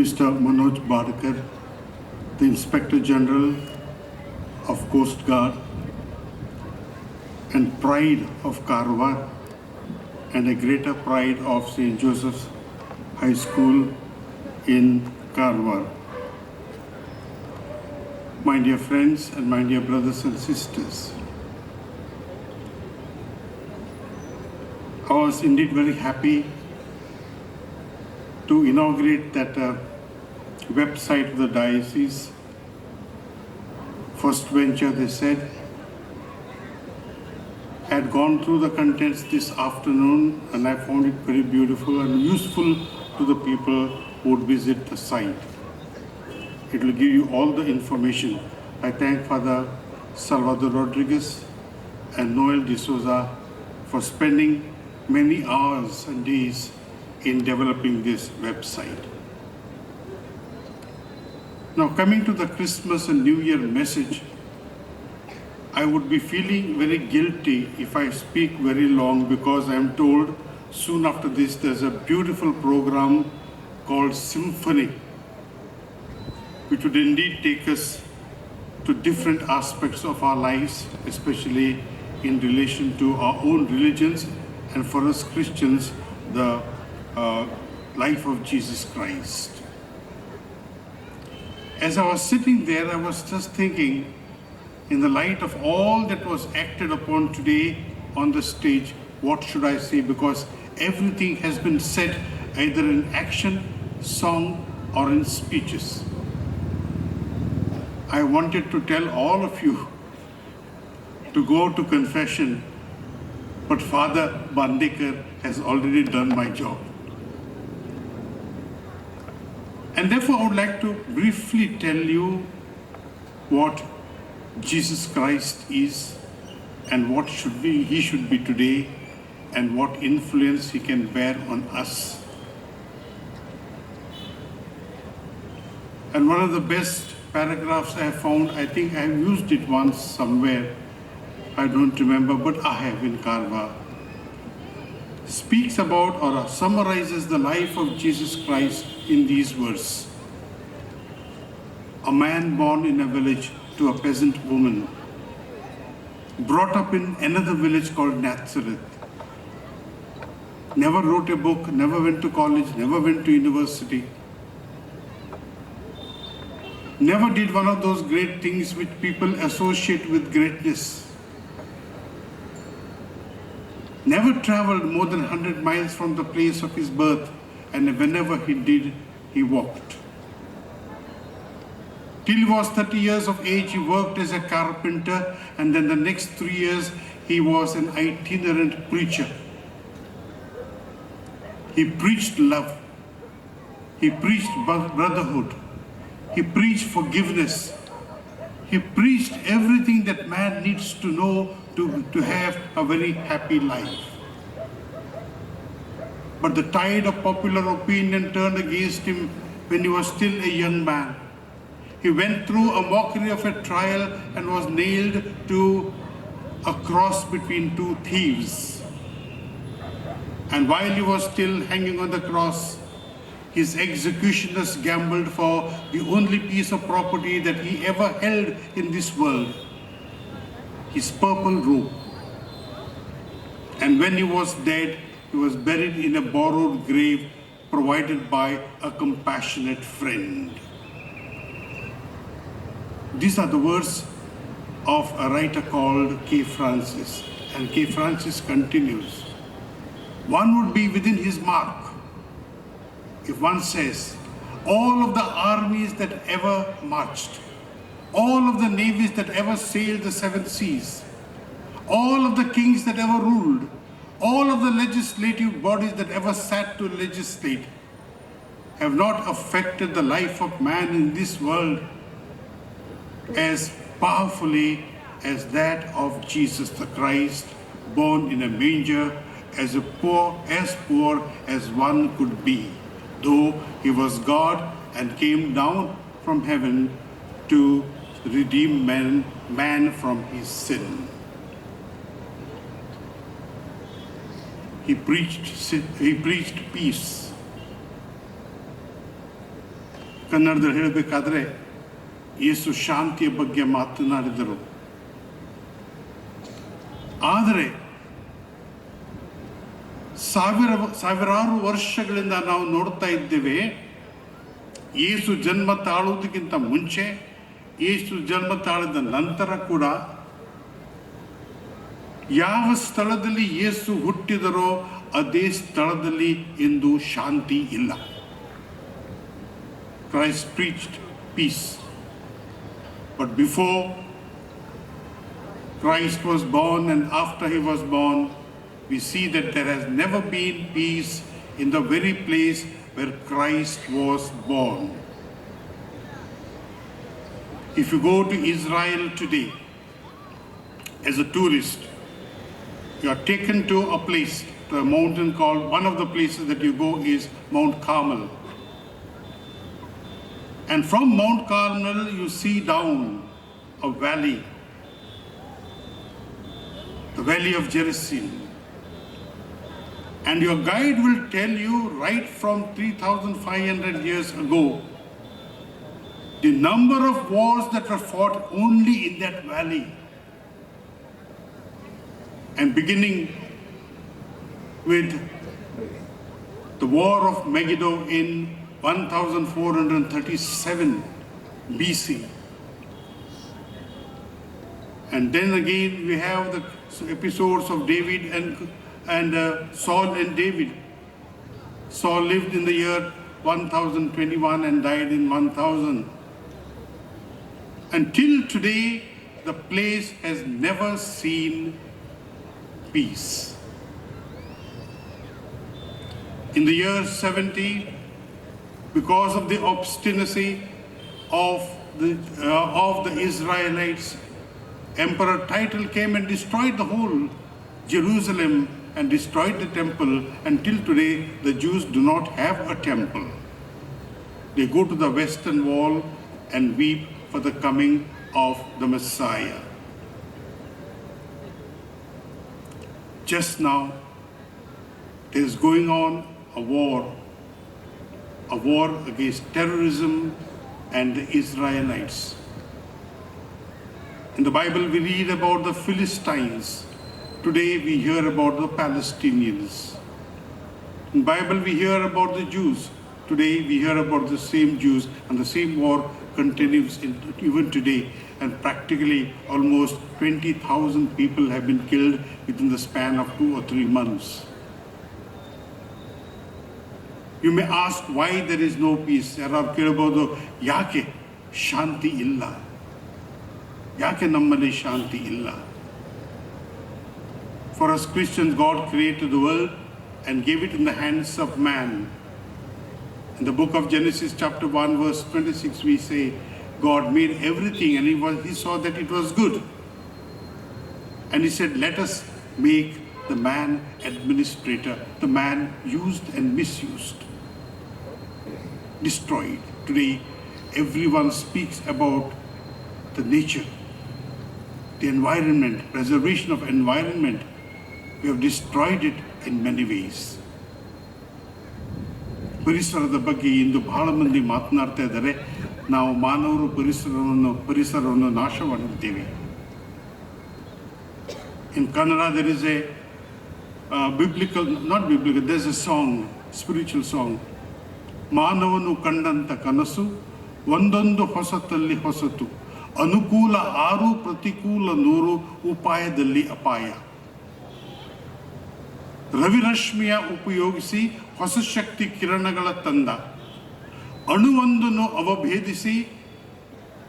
Mr. Manoj Badkar, the Inspector General of Coast Guard and pride of Karwar and a greater pride of St. Joseph's High School in Karwar. My dear friends and my dear brothers and sisters, I was indeed very happy to inaugurate that website of the diocese. First venture, they said. I had gone through the contents this afternoon and I found it very beautiful and useful to the people who would visit the site. It will give you all the information. I thank Father Salvador Rodriguez and Noel D'Souza for spending many hours and days in developing this website. Now, coming to the Christmas and New Year message, I would be feeling very guilty if I speak very long, because I am told soon after this there's a beautiful program called Symphony, which would indeed take us to different aspects of our lives, especially in relation to our own religions, and for us Christians, the life of Jesus Christ. As I was sitting there, I was just thinking, in the light of all that was acted upon today on the stage, what should I say? Because everything has been said either in action, song, or in speeches. I wanted to tell all of you to go to confession, but Father Bandekar has already done my job. And therefore, I would like to briefly tell you what Jesus Christ is and what he should be today, and what influence he can bear on us. And one of the best paragraphs I have found, I think I have used it once somewhere, I don't remember, but I have in Karwar, speaks about or summarizes the life of Jesus Christ in these words. A man born in a village to a peasant woman, brought up in another village called Nazareth, never wrote a book, never went to college, never went to university, never did one of those great things which people associate with greatness, never traveled more than 100 miles from the place of his birth, and whenever he did, he walked. Till he was 30 years of age, he worked as a carpenter, and then the next 3 years, he was an itinerant preacher. He preached love. He preached brotherhood. He preached forgiveness. He preached everything that man needs to know to have a very happy life. But the tide of popular opinion turned against him when he was still a young man. He went through a mockery of a trial and was nailed to a cross between two thieves. And while he was still hanging on the cross, his executioners gambled for the only piece of property that he ever held in this world, his purple robe. And when he was dead, he was buried in a borrowed grave provided by a compassionate friend. These are the words of a writer called K. Francis. And K. Francis continues, one would be within his mark if one says, all of the armies that ever marched, all of the navies that ever sailed the seven seas, all of the kings that ever ruled, all of the legislative bodies that ever sat to legislate, have not affected the life of man in this world as powerfully as that of Jesus the Christ, born in a manger, as poor as one could be, though he was God and came down from heaven to redeem man from his sin. He preached peace. ಕನ್ನಡದಲ್ಲಿ ಹೇಳಬೇಕಾದ್ರೆ ಯೇಸು ಶಾಂತಿಯ ಬಗ್ಗೆ ಮಾತನಾಡಿದರು. ಆದರೆ ಸಾವಿರಾರು ವರ್ಷಗಳಿಂದ ನಾವು ನೋಡ್ತಾ ಇದ್ದೇವೆ, ಯೇಸು ಜನ್ಮ ತಾಳುವುದಕ್ಕಿಂತ ಮುಂಚೆ, ಯೇಸು ಜನ್ಮ ತಾಳಿದ ನಂತರ ಕೂಡ ಯಾವ ಸ್ಥಳದಲ್ಲಿ ಯೇಸು ಹುಟ್ಟಿದರೋ ಅದೇ ಸ್ಥಳದಲ್ಲಿ ಎಂದು ಶಾಂತಿ ಇಲ್ಲ. Christ preached peace. But before Christ was born and after he was born, we see that there has never been peace in the very place where Christ was born. If you go to Israel today as a tourist, you are taken to a place, to a mountain called, one of the places that you go is Mount Carmel. And from Mount Carmel you see down a valley, the Valley of Gerizim. And your guide will tell you right from 3,500 years ago the number of wars that were fought only in that valley. And beginning with the War of Megiddo in 1437 BC. And then again we have the episodes of David and Saul and David. Saul lived in the year 1021 and died in 1000. Until today, the place has never seen peace. In the year 70, because of the obstinacy of the Israelites, Emperor Titus came and destroyed the whole Jerusalem and destroyed the temple. Until today, the Jews do not have a temple. They go to the western wall and weep for the coming of the Messiah. Just now, there is going on a war against terrorism and the Israelites. In the Bible, we read about the Philistines. Today, we hear about the Palestinians. In the Bible, we hear about the Jews. Today, we hear about the same Jews, and the same war continues even today. And practically almost 20,000 people have been killed within the span of 2 or 3 months. You may ask why there is no peace. ಯಾರು ಕೇಳಬಹುದು, ಯಾಕೆ ಶಾಂತಿ ಇಲ್ಲ, ಯಾಕೆ ನಮ್ಮಲ್ಲಿ ಶಾಂತಿ ಇಲ್ಲ? For us Christians, God created the world and gave it in the hands of man. In the book of Genesis chapter 1 verse 26 we say, God made everything and he saw that it was good. And he said, let us make the man administrator, the man used and misused, destroyed. Today, everyone speaks about the nature, the environment, preservation of environment. We have destroyed it in many ways. ಪರಿಸರದ ಬಗ್ಗೆ ಇಂದು ಬಹಳ ಮಂದಿ ಮಾತನಾಡ್ತಾ ಇದ್ದಾರೆ. ನಾವು ಮಾನವರು ಪರಿಸರವನ್ನು ನಾಶ ಮಾಡಿದ್ದೇವೆ. In Kannada there is a there's a song, spiritual song. ಮಾನವನು ಕಂಡಂತ ಕನಸು ಒಂದೊಂದು ಹೊಸತಲ್ಲಿ ಹೊಸತು, ಅನುಕೂಲ 6 ಪ್ರತಿಕೂಲ 100, ಉಪಾಯದಲ್ಲಿ ಅಪಾಯ. ರವಿರಶ್ಮಿಯ ಉಪಯೋಗಿಸಿ ಹೊಸ ಶಕ್ತಿ ಕಿರಣಗಳ ತಂದ, ಅಣುವೊಂದನ್ನು ಅವಭೇದಿಸಿ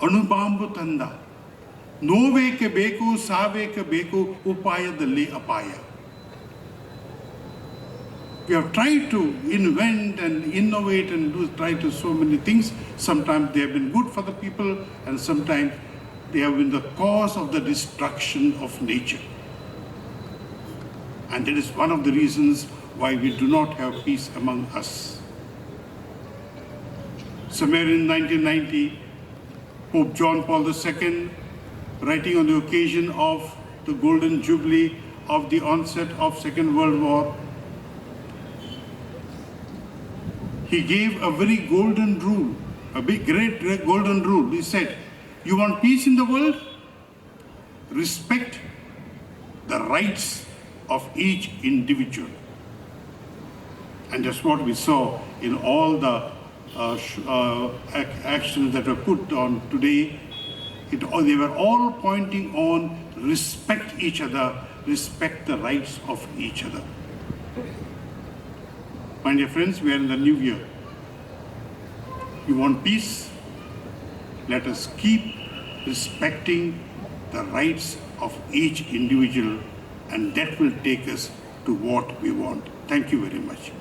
ಅಣುಬಾಂಬು ತಂದ, ನೋವೇಕೆ ಬೇಕು ಸಾವೇಕೆ ಬೇಕು ಉಪಾಯದಲ್ಲಿ ಅಪಾಯ. We have tried to invent and innovate and try to so many things. Sometimes they have been good for the people and sometimes they have been the cause of the destruction of nature. And that is one of the reasons why we do not have peace among us. Somewhere in 1990, Pope John Paul II, writing on the occasion of the Golden Jubilee of the onset of Second World War, he gave a very golden rule, a big, great golden rule. He said, you want peace in the world? Respect the rights of each individual. And that's what we saw in all the actions that were put on today. They were all pointing on respect each other, respect the rights of each other. My dear friends, we are in the new year. You want peace? Let us keep respecting the rights of each individual, and that will take us to what we want. Thank you very much.